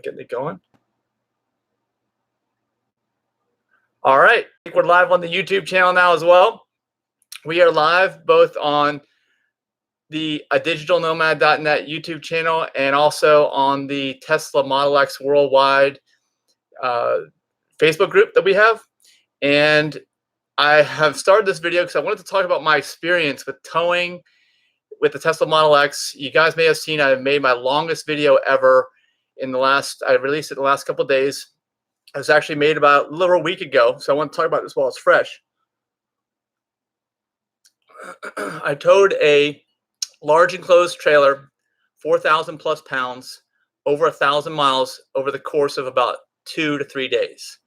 Getting it going. All right. I think we're live on the YouTube channel now as well. We are live both on the digitalnomad.net YouTube channel and also on the Tesla Model X Worldwide Facebook group that we have. And I have started this video because I wanted to talk about my experience with towing with the Tesla Model X. You guys may have seen I made my longest video ever I released it in the last couple of days. It was actually made about a little over a week ago, so I want to talk about this while it's fresh. I towed a large enclosed trailer, 4,000 plus pounds, over 1,000 miles over the course of about 2 to 3 days.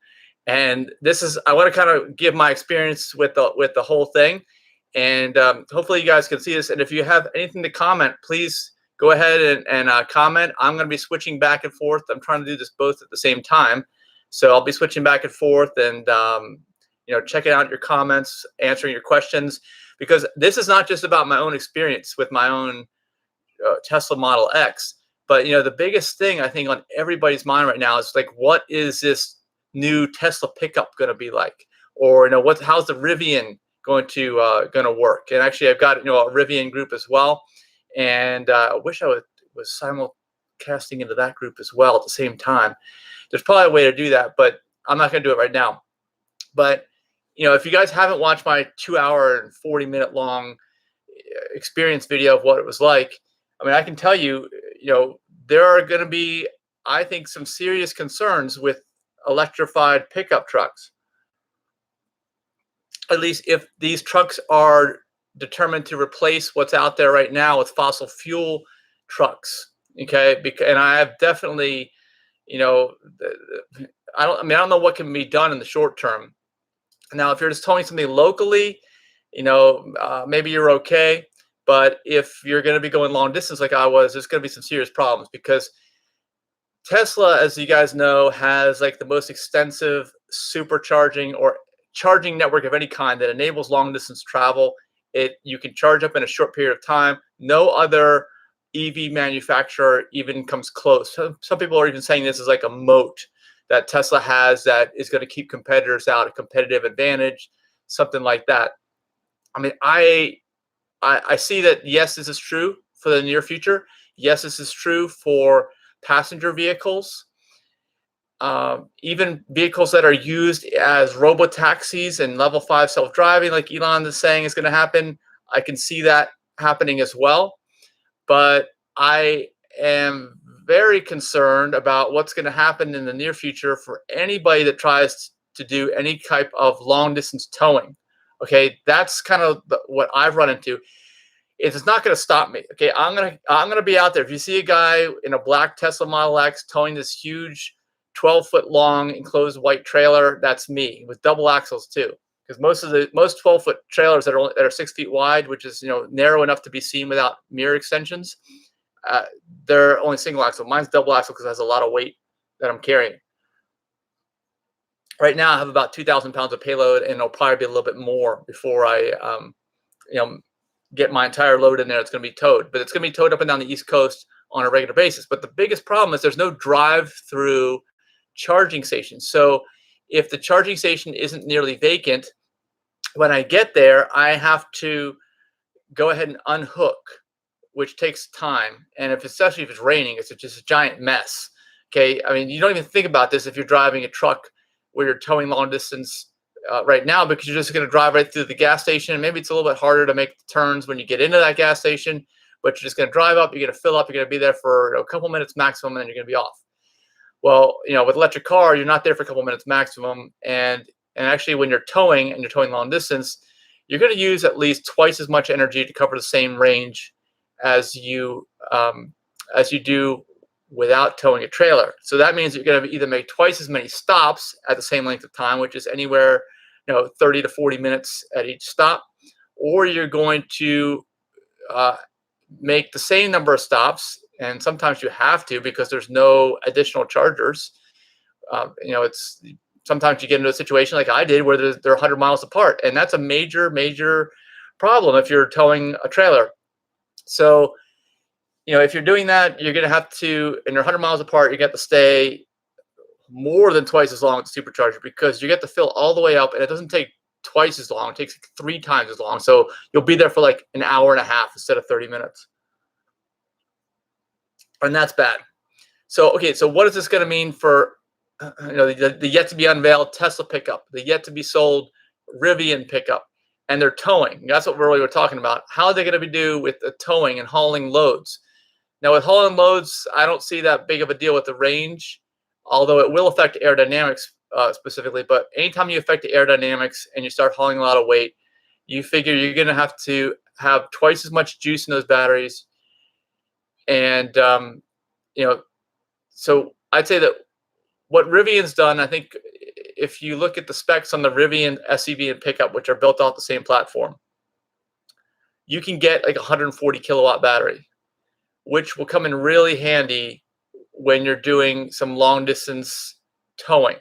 And I want to kind of give my experience with the whole thing, and hopefully you guys can see this. And if you have anything to comment, please go ahead and comment. I'm going to be switching back and forth. I'm trying to do this both at the same time. So I'll be switching back and forth and, checking out your comments, answering your questions, because this is not just about my own experience with my own Tesla Model X. But, the biggest thing I think on everybody's mind right now is like, what is this new Tesla pickup going to be like? Or, how's the Rivian going to work? And actually, I've got, a Rivian group as well. And I wish I was simulcasting into that group as well at the same time. There's probably a way to do that, but I'm not going to do it right now. But, if you guys haven't watched my 2-hour and 40-minute long experience video of what it was like, I can tell you, there are going to be, I think, some serious concerns with electrified pickup trucks. At least if these trucks are determined to replace what's out there right now with fossil fuel trucks. Okay. And I have definitely, I don't know what can be done in the short term. Now, if you're just towing something locally, maybe you're okay. But if you're going to be going long distance like I was, there's going to be some serious problems, because Tesla, as you guys know, has like the most extensive supercharging or charging network of any kind that enables long distance travel. You can charge up in a short period of time. No other EV manufacturer even comes close. Some people are even saying this is like a moat that Tesla has that is going to keep competitors out, a competitive advantage, something like that. I see that, yes, this is true for the near future. Yes, this is true for passenger vehicles. Even vehicles that are used as robo-taxis and level 5 self-driving, like Elon is saying is going to happen. I can see that happening as well. But I am very concerned about what's going to happen in the near future for anybody that tries to do any type of long-distance towing. Okay, that's kind of what I've run into. It's not going to stop me. Okay, I'm gonna be out there. If you see a guy in a black Tesla Model X towing this huge 12-foot long enclosed white trailer, that's me, with double axles too. Because most 12-foot trailers that are 6 feet wide, which is narrow enough to be seen without mirror extensions, they're only single axle. Mine's double axle because it has a lot of weight that I'm carrying. Right now, I have about 2,000 pounds of payload, and it'll probably be a little bit more before I get my entire load in there. It's going to be towed, but it's going to be towed up and down the East Coast on a regular basis. But the biggest problem is there's no drive-through charging station. So if the charging station isn't nearly vacant, when I get there, I have to go ahead and unhook, which takes time. And especially if it's raining, it's just a giant mess. Okay, you don't even think about this if you're driving a truck where you're towing long distance right now, because you're just going to drive right through the gas station. And maybe it's a little bit harder to make the turns when you get into that gas station, but you're just going to drive up, you're going to fill up, you're going to be there for a couple minutes maximum, and then you're going to be off. Well, with electric car, you're not there for a couple minutes maximum. And actually, when you're towing and you're towing long distance, you're going to use at least twice as much energy to cover the same range as you do without towing a trailer. So that means you're going to either make twice as many stops at the same length of time, which is anywhere 30 to 40 minutes at each stop, or you're going to make the same number of stops, and sometimes you have to because there's no additional chargers. It's sometimes you get into a situation like I did where they're 100 miles apart, and that's a major problem if you're towing a trailer. So if you're doing that, you're going to have to, and you're 100 miles apart, you get to stay more than twice as long with the supercharger, because you get to fill all the way up, and it doesn't take twice as long. It takes 3 times as long. So you'll be there for like an hour and a half instead of 30 minutes. And that's bad. So, okay, so what is this going to mean for the yet to be unveiled Tesla pickup, the yet to be sold Rivian pickup, and their towing? That's what we were talking about. How are they going to do with the towing and hauling loads? Now, with hauling loads, I don't see that big of a deal with the range, although it will affect aerodynamics specifically. But anytime you affect the aerodynamics and you start hauling a lot of weight, you figure you're going to have twice as much juice in those batteries. And, so I'd say that what Rivian's done, I think if you look at the specs on the Rivian SUV and pickup, which are built off the same platform, you can get like a 140 kilowatt battery, which will come in really handy when you're doing some long distance towing.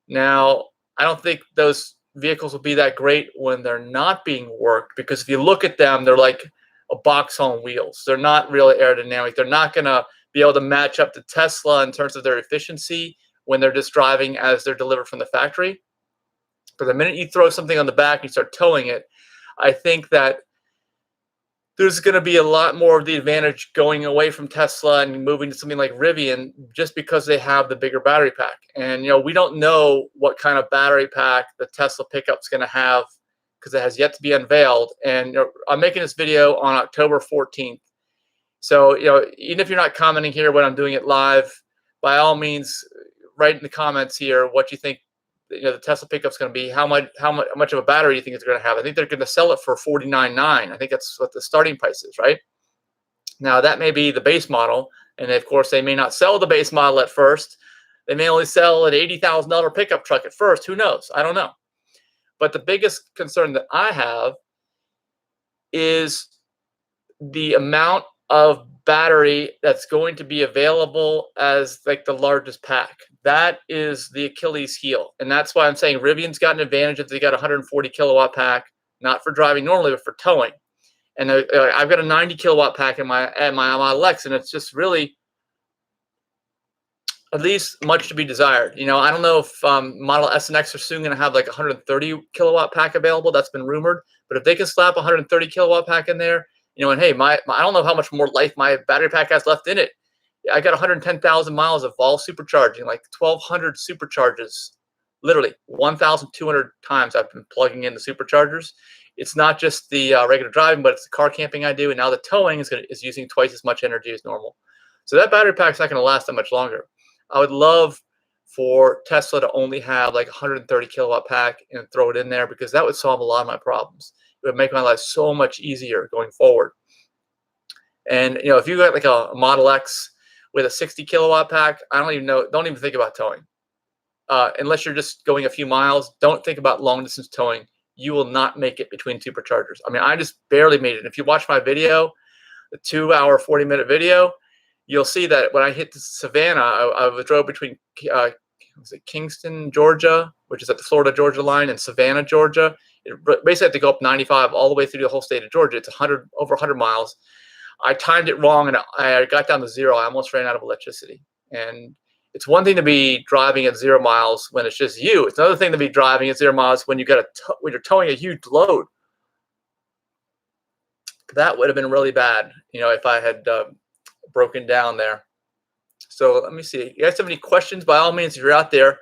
Now, I don't think those vehicles will be that great when they're not being worked, because if you look at them, they're like a box on wheels. They're not really aerodynamic. They're not going to be able to match up to Tesla in terms of their efficiency when they're just driving as they're delivered from the factory. But the minute you throw something on the back and you start towing it, I think that there's going to be a lot more of the advantage going away from Tesla and moving to something like Rivian, just because they have the bigger battery pack. And, we don't know what kind of battery pack the Tesla pickup's going to have, because it has yet to be unveiled. And I'm making this video on October 14th. So, even if you're not commenting here when I'm doing it live, by all means, write in the comments here what you think the Tesla pickup's going to be, how much of a battery you think it's going to have. I think they're going to sell it for $49,900. I think that's what the starting price is, right? Now, that may be the base model, and of course, they may not sell the base model at first. They may only sell an $80,000 pickup truck at first. Who knows? I don't know. But the biggest concern that I have is the amount of battery that's going to be available as like the largest pack. That is the Achilles heel. And that's why I'm saying Rivian's got an advantage if they got a 140 kilowatt pack, not for driving normally, but for towing. And I've got a 90 kilowatt pack in my Model X, and it's just really at least much to be desired. I don't know if Model S and X are soon going to have like a 130 kilowatt pack available. That's been rumored. But if they can slap a 130 kilowatt pack in there, and hey, I don't know how much more life my battery pack has left in it. I got 110,000 miles of all supercharging, like 1,200 supercharges, literally 1,200 times I've been plugging in the superchargers. It's not just the regular driving, but it's the car camping I do. And now the towing is using twice as much energy as normal. So that battery pack's not going to last that much longer. I would love for Tesla to only have like 130 kilowatt pack and throw it in there, because that would solve a lot of my problems. It would make my life so much easier going forward. And if you got like a Model X with a 60 kilowatt pack, don't even think about towing. Unless you're just going a few miles, don't think about long distance towing. You will not make it between superchargers. I mean, I just barely made it. If you watch my video, the 2-hour, 40-minute video, you'll see that when I hit Savannah, I drove between Kingston, Georgia, which is at the Florida-Georgia line, and Savannah, Georgia. It basically had to go up 95 all the way through the whole state of Georgia. It's over 100 miles. I timed it wrong, and I got down to 0. I almost ran out of electricity. And it's one thing to be driving at 0 miles when it's just you. It's another thing to be driving at 0 miles when when you're towing a huge load. That would have been really bad, if I had broken down there. So let me see. You guys have any questions? By all means, if you're out there,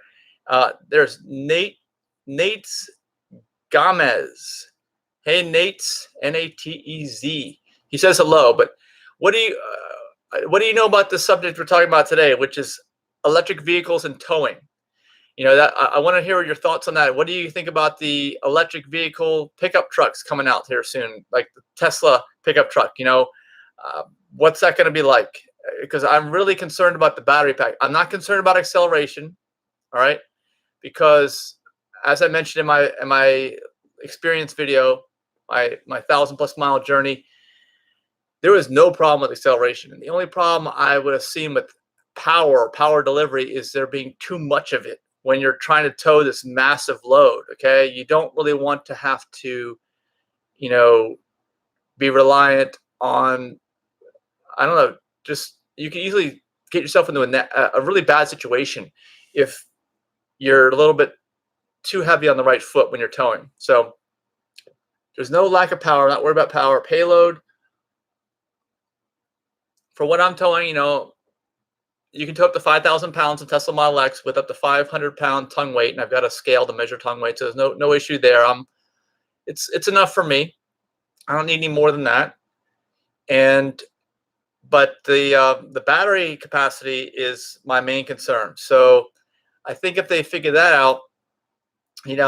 there's Nate Gomez. Hey, Nate, Natez. He says hello, but what do you know about the subject we're talking about today, which is electric vehicles and towing? That I want to hear your thoughts on that. What do you think about the electric vehicle pickup trucks coming out here soon, like the Tesla pickup truck? What's that going to be like? Because I'm really concerned about the battery pack. I'm not concerned about acceleration, all right? Because as I mentioned in my experience video, my 1,000+ mile journey, there was no problem with acceleration. And the only problem I would have seen with power delivery is there being too much of it when you're trying to tow this massive load, okay? You don't really want to have to, be reliant on I don't know, just you can easily get yourself into a really bad situation if you're a little bit too heavy on the right foot when you're towing. So there's no lack of power. Not worried about power. Payload, for what I'm towing, you can tow up to 5,000 pounds in Tesla Model X with up to 500-pound tongue weight, and I've got a scale to measure tongue weight, so there's no issue there. It's enough for me. I don't need any more than that. But the battery capacity is my main concern. So I think if they figure that out, it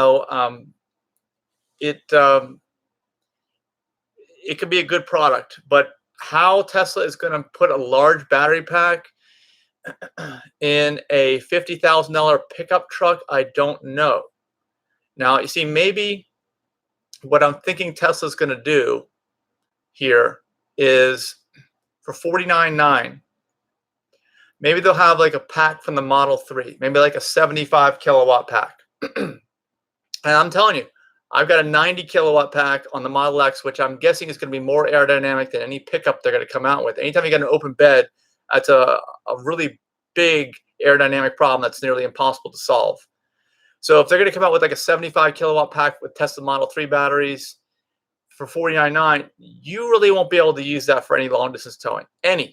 could be a good product. But how Tesla is going to put a large battery pack in a $50,000 pickup truck, I don't know. Now, you see, maybe what I'm thinking Tesla's going to do here is for $49,900, maybe they'll have like a pack from the Model 3, maybe like a 75 kilowatt pack. And I'm telling you, I've got a 90 kilowatt pack on the Model X, which I'm guessing is going to be more aerodynamic than any pickup they're going to come out with. Anytime you get an open bed, that's a really big aerodynamic problem that's nearly impossible to solve. So if they're going to come out with like a 75 kilowatt pack with Tesla Model 3 batteries for $49,900, you really won't be able to use that for any long distance towing. And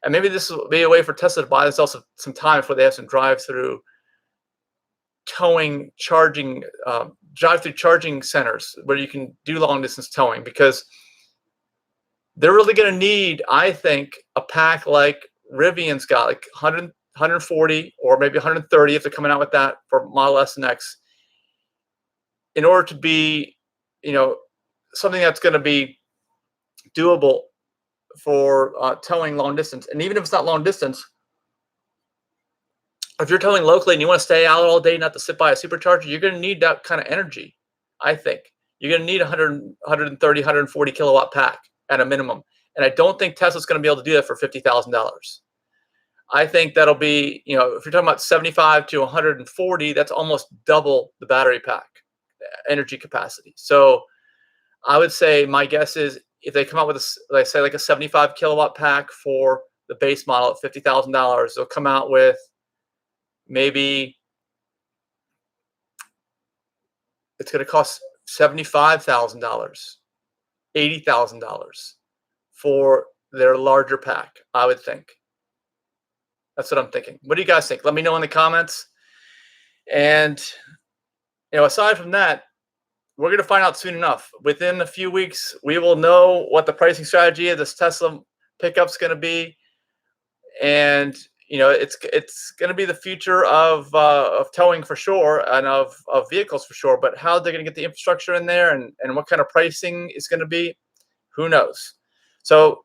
maybe this will be a way for Tesla to buy themselves some time before they have some drive-through towing, drive-through charging centers where you can do long distance towing, because they're really going to need, I think, a pack like Rivian's got, like 140 or maybe 130 if they're coming out with that for Model S and X, in order to be, something that's going to be doable for towing long distance. And even if it's not long distance, if you're towing locally and you want to stay out all day, not to sit by a supercharger, you're going to need that kind of energy. I think you're going to need 130, 140 kilowatt pack at a minimum. And I don't think Tesla's going to be able to do that for $50,000. I think that'll be, if you're talking about 75 to 140, that's almost double the battery pack energy capacity. So I would say my guess is if they come out with like a 75 kilowatt pack for the base model at $50,000, they'll come out with maybe it's going to cost $75,000, $80,000 for their larger pack, I would think. That's what I'm thinking. What do you guys think? Let me know in the comments. And, aside from that, we're going to find out soon enough. Within a few weeks, we will know what the pricing strategy of this Tesla pickup's going to be. And, it's going to be the future of towing for sure, and of vehicles for sure. But how they're going to get the infrastructure in there and what kind of pricing is going to be, who knows? So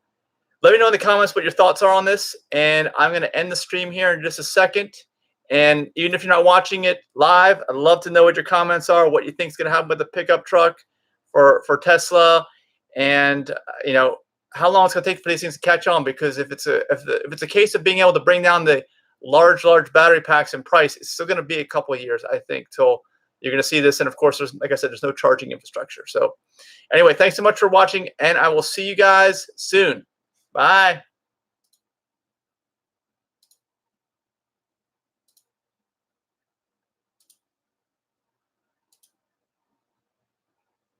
let me know in the comments what your thoughts are on this. And I'm going to end the stream here in just a second. And even if you're not watching it live, I'd love to know what your comments are, what you think is going to happen with the pickup truck for Tesla, and how long it's going to take for these things to catch on. Because if it's a case of being able to bring down the large battery packs in price, it's still going to be a couple of years, I think, till you're going to see this. And of course, like I said, there's no charging infrastructure. So anyway, thanks so much for watching, and I will see you guys soon. Bye.